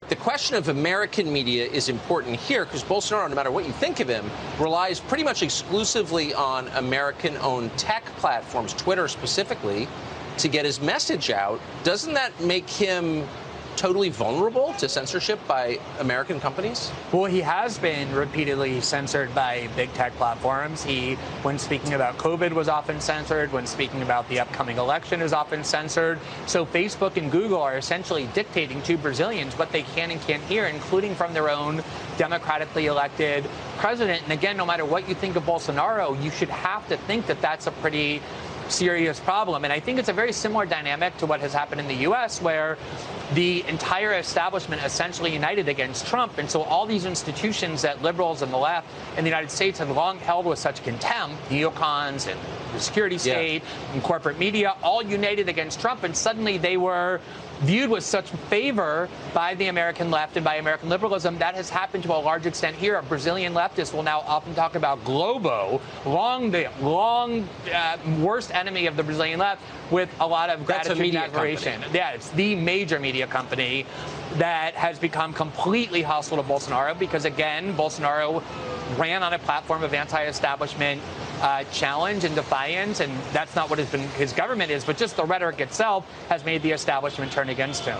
The question of American media is important here because Bolsonaro, no matter what you think of him, relies pretty much exclusively on American-owned tech platforms, Twitter specifically, to get his message out. Doesn't that make him totally vulnerable to censorship by American companies? Well, he has been repeatedly censored by big tech platforms. He, when speaking about COVID, was often censored. When speaking about the upcoming election, is often censored. So Facebook and Google are essentially dictating to Brazilians what they can and can't hear, including from their own democratically elected president. And again, no matter what you think of Bolsonaro, you should have to think that that's a pretty serious problem. And I think it's a very similar dynamic to what has happened in the U.S., where the entire establishment essentially united against Trump. And so all these institutions that liberals and the left in the United States have long held with such contempt, neocons and the security state and corporate media, all united against Trump. And suddenly they were viewed with such favor by the American left and by American liberalism. That has happened to a large extent here. Brazilian leftists will now often talk about Globo, long worst enemy of the Brazilian left, with a lot of gratitude and admiration. Yeah, it's the major media company that has become completely hostile to Bolsonaro because, again, Bolsonaro ran on a platform of anti-establishment challenge and defiance, and that's not what his government is, but just the rhetoric itself has made the establishment turn against him.